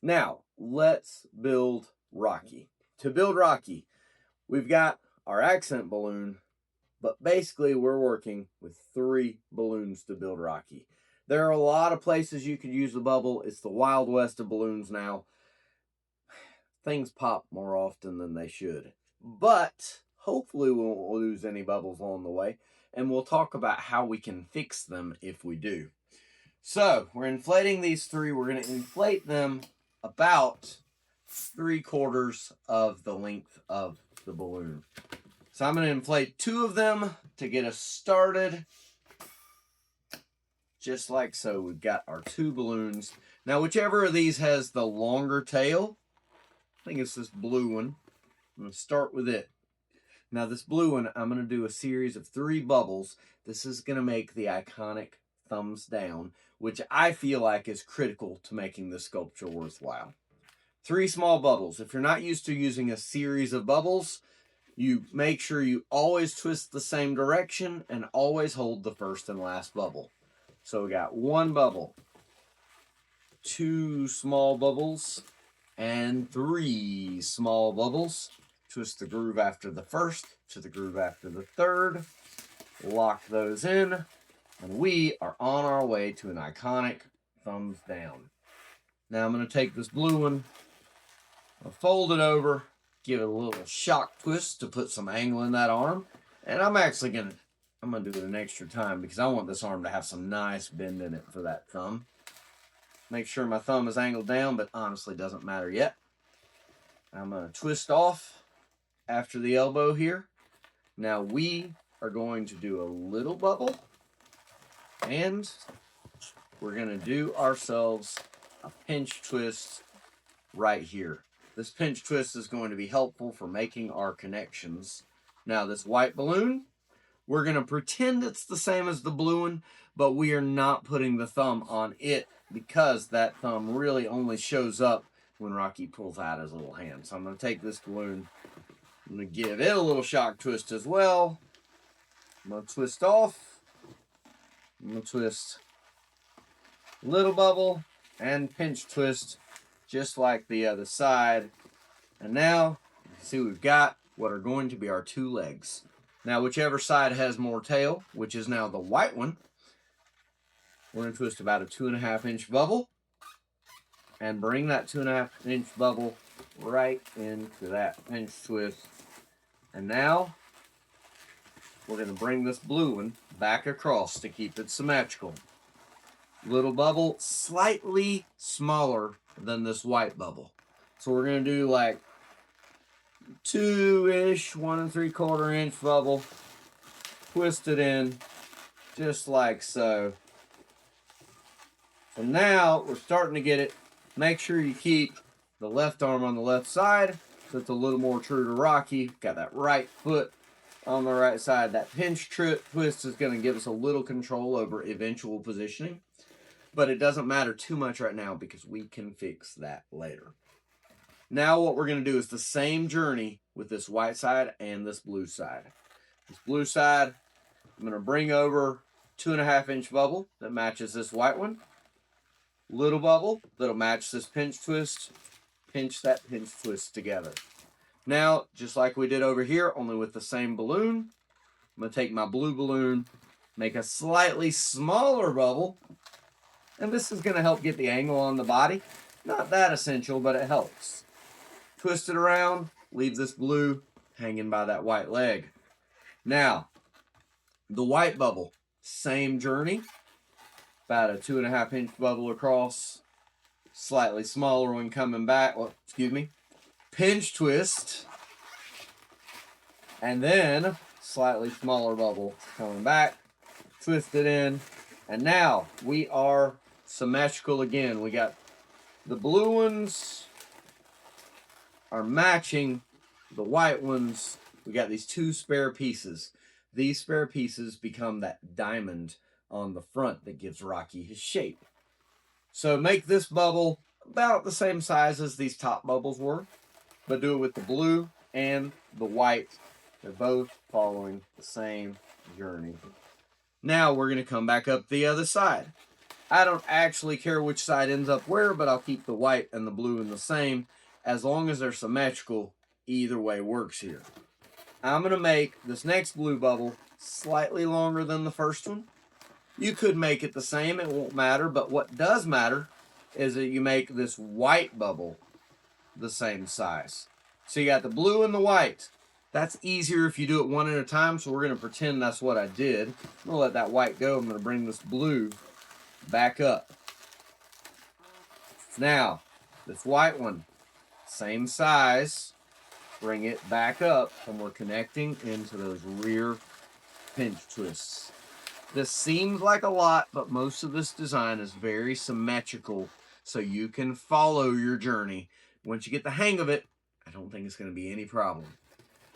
Now, let's build Rocky. To build Rocky, we've got our accent balloon, but basically we're working with 3 balloons to build Rocky. There are a lot of places you could use the bubble. It's the Wild West of balloons now. Things pop more often than they should. But hopefully we won't lose any bubbles along the way. And we'll talk about how we can fix them if we do. So we're inflating these 3. We're going to inflate them about 3/4 of the length of the balloon. So I'm going to inflate 2 of them to get us started. Just like so. We've got our 2 balloons. Now, whichever of these has the longer tail, I think it's this blue one. I'm going to start with it. Now, this blue one, I'm going to do a series of 3 bubbles. This is going to make the iconic thumbs down, which I feel like is critical to making this sculpture worthwhile. 3 small bubbles. If you're not used to using a series of bubbles, you make sure you always twist the same direction and always hold the first and last bubble. So we got 1 bubble, 2 small bubbles, and 3 small bubbles. Twist the groove after the first to the groove after the third. Lock those in, and we are on our way to an iconic thumbs down. Now I'm going to take this blue one, I'll fold it over, give it a little shock twist to put some angle in that arm, and I'm going to do it an extra time because I want this arm to have some nice bend in it for that thumb. Make sure my thumb is angled down, but honestly doesn't matter yet. I'm going to twist off after the elbow here. Now we are going to do a little bubble, and we're going to do ourselves a pinch twist right here. This pinch twist is going to be helpful for making our connections. Now this white balloon, we're going to pretend it's the same as the blue one, but we are not putting the thumb on it because that thumb really only shows up when Rocky pulls out his little hand. So I'm going to take this balloon, I'm going to give it a little shock twist as well. I'm going to twist off. I'm going to twist little bubble and pinch twist just like the other side. And now, you can see we've got what are going to be our 2 legs. Now, whichever side has more tail, which is now the white one, we're going to twist about a 2.5 inch bubble and bring that 2.5 inch bubble right into that pinch twist. And now, we're going to bring this blue one back across to keep it symmetrical. Little bubble, slightly smaller than this white bubble. So we're going to do like 2-ish, 1 3/4 inch bubble. Twist it in just like so. So now we're starting to get it. Make sure you keep the left arm on the left side so it's a little more true to Rocky. Got that right foot on the right side. That pinch twist is going to give us a little control over eventual positioning. But it doesn't matter too much right now because we can fix that later. Now what we're going to do is the same journey with this white side and this blue side. This blue side, I'm going to bring over 2.5 inch bubble that matches this white one. Little bubble that'll match this pinch twist. Pinch that pinch twist together. Now, just like we did over here, only with the same balloon, I'm going to take my blue balloon, make a slightly smaller bubble, and this is going to help get the angle on the body. Not that essential, but it helps. Twist it around, leave this blue hanging by that white leg. Now, the white bubble, same journey. About a 2.5 inch bubble across. Slightly smaller one coming back. Well, excuse me. Pinch twist. And then, slightly smaller bubble coming back. Twist it in. And now, we are symmetrical again. We got the blue ones are matching the white ones. We got these 2 spare pieces. These spare pieces become that diamond on the front that gives Rocky his shape. So make this bubble about the same size as these top bubbles were, but do it with the blue and the white. They're both following the same journey. Now we're going to come back up the other side. I don't actually care which side ends up where, but I'll keep the white and the blue in the same. As long as they're symmetrical, either way works here. I'm going to make this next blue bubble slightly longer than the first one. You could make it the same, it won't matter, but what does matter is that you make this white bubble the same size. So you got the blue and the white. That's easier if you do it one at a time, so we're going to pretend that's what I did. I'm going to let that white go. I'm going to bring this blue back up. Now, this white one, same size. Bring it back up, and we're connecting into those rear pinch twists. This seems like a lot, but most of this design is very symmetrical, so you can follow your journey. Once you get the hang of it, I don't think it's going to be any problem.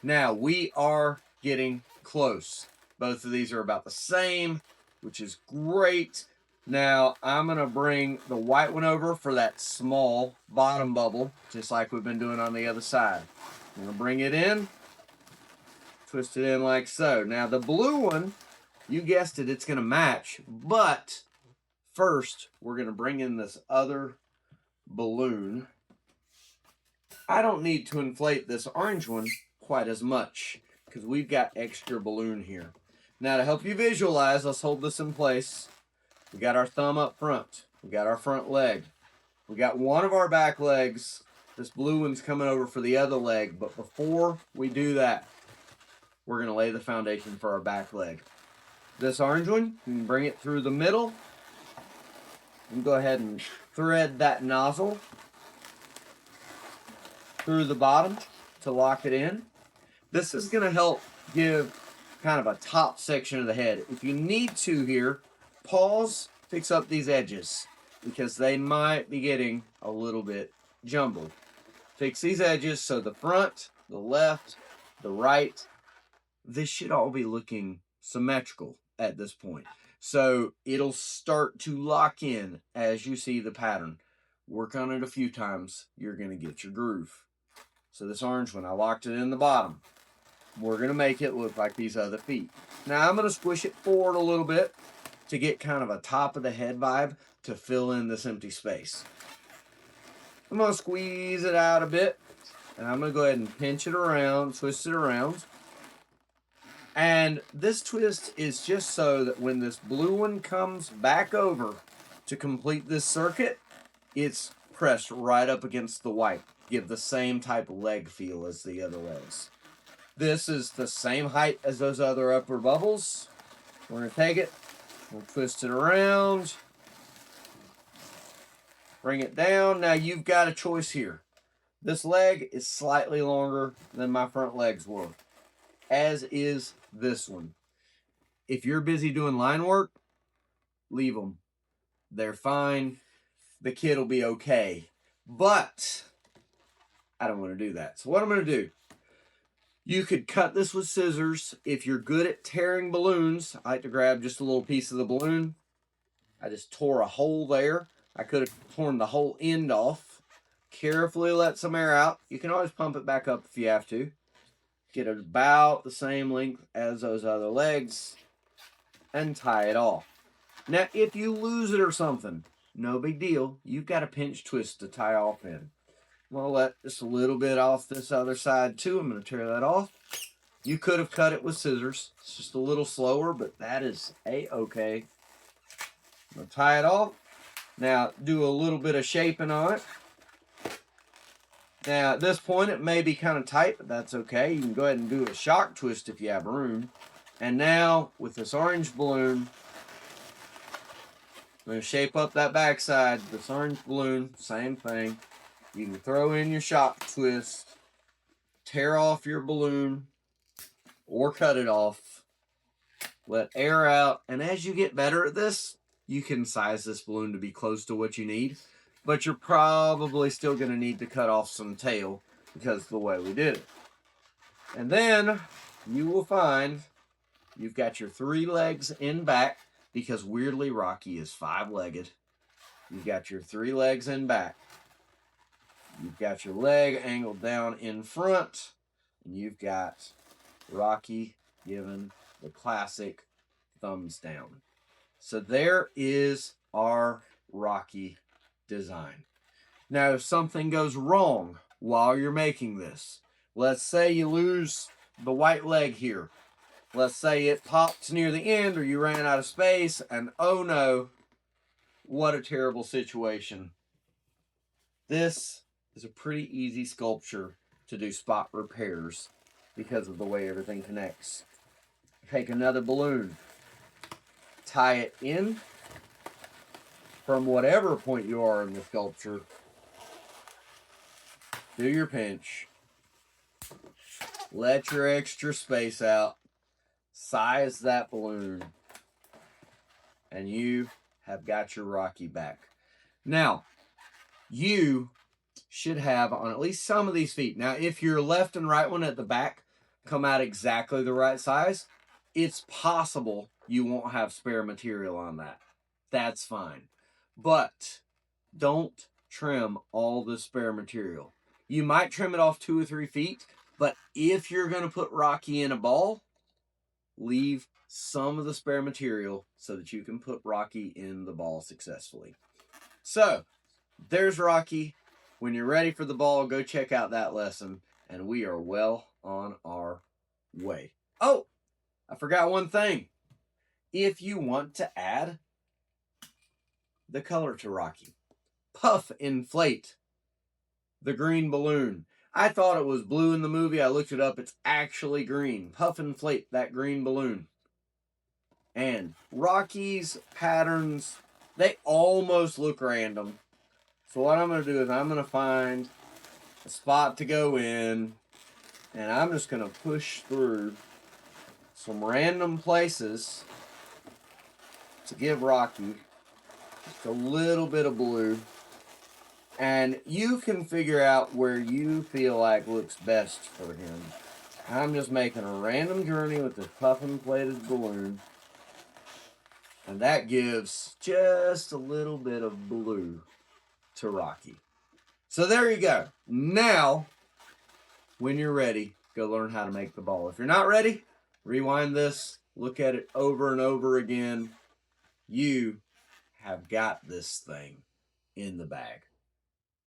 Now, we are getting close. Both of these are about the same, which is great. Now, I'm going to bring the white one over for that small bottom bubble, just like we've been doing on the other side. I'm going to bring it in, twist it in like so. Now, the blue one, you guessed it, it's going to match, but first, we're going to bring in this other balloon. I don't need to inflate this orange one quite as much because we've got extra balloon here. Now, to help you visualize, let's hold this in place. We got our thumb up front. We got our front leg. We got one of our back legs. This blue one's coming over for the other leg, but before we do that, we're going to lay the foundation for our back leg. This orange one, you can bring it through the middle and go ahead and thread that nozzle through the bottom to lock it in. This is going to help give kind of a top section of the head. If you need to here, pause, fix up these edges because they might be getting a little bit jumbled. Fix these edges so the front, the left, the right, this should all be looking symmetrical at this point. So it'll start to lock in as you see the pattern. Work on it a few times, you're going to get your groove. So this orange one, I locked it in the bottom. We're going to make it look like these other feet. Now I'm going to squish it forward a little bit to get kind of a top of the head vibe to fill in this empty space. I'm going to squeeze it out a bit, and I'm going to go ahead and pinch it around, twist it around. And this twist is just so that when this blue one comes back over to complete this circuit, it's pressed right up against the white. Give the same type of leg feel as the other legs. This is the same height as those other upper bubbles. We're going to take it, we'll twist it around, bring it down. Now you've got a choice here. This leg is slightly longer than my front legs were, as is this one. If you're busy doing line work, leave them. They're fine. The kid will be okay. But I don't want to do that. So what I'm going to do, you could cut this with scissors. If you're good at tearing balloons, I like to grab just a little piece of the balloon. I just tore a hole there. I could have torn the whole end off. Carefully let some air out. You can always pump it back up if you have to. Get it about the same length as those other legs and tie it off. Now, if you lose it or something, no big deal. You've got a pinch twist to tie off in. I'm going to let just a little bit off this other side too. I'm going to tear that off. You could have cut it with scissors. It's just a little slower, but that is a-okay. I'm going to tie it off. Now, do a little bit of shaping on it. Now, at this point, it may be kind of tight, but that's okay. You can go ahead and do a shock twist if you have room. And now, with this orange balloon, I'm going to shape up that backside. This orange balloon, same thing. You can throw in your shock twist, tear off your balloon, or cut it off. Let air out. And as you get better at this, you can size this balloon to be close to what you need. But you're probably still going to need to cut off some tail because of the way we did it. And then you will find you've got your 3 legs in back because weirdly Rocky is 5-legged. You've got your 3 legs in back. You've got your leg angled down in front. And you've got Rocky giving the classic thumbs down. So there is our Rocky design. Now, if something goes wrong while you're making this, let's say you lose the white leg here. Let's say it popped near the end or you ran out of space and oh no, what a terrible situation. This is a pretty easy sculpture to do spot repairs because of the way everything connects. Take another balloon, tie it in from whatever point you are in the sculpture. Do your pinch. Let your extra space out. Size that balloon. And you have got your Rocky back. Now, you should have on at least some of these feet. Now, if your left and right one at the back come out exactly the right size, it's possible you won't have spare material on that. That's fine. But don't trim all the spare material. You might trim it off 2 or 3 feet, but if you're going to put Rocky in a ball, leave some of the spare material so that you can put Rocky in the ball successfully. So, there's Rocky. When you're ready for the ball, go check out that lesson, and we are well on our way. Oh, I forgot one thing. If you want to add the color to Rocky, puff inflate the green balloon. I thought it was blue in the movie. I looked it up. It's actually green. Puff inflate that green balloon. And Rocky's patterns, they almost look random. So what I'm going to do is I'm going to find a spot to go in, and I'm just going to push through some random places to give Rocky just a little bit of blue. And you can figure out where you feel like looks best for him. I'm just making a random journey with this puff-inflated balloon. And that gives just a little bit of blue to Rocky. So there you go. Now, when you're ready, go learn how to make the ball. If you're not ready, rewind this, look at it over and over again. You have got this thing in the bag.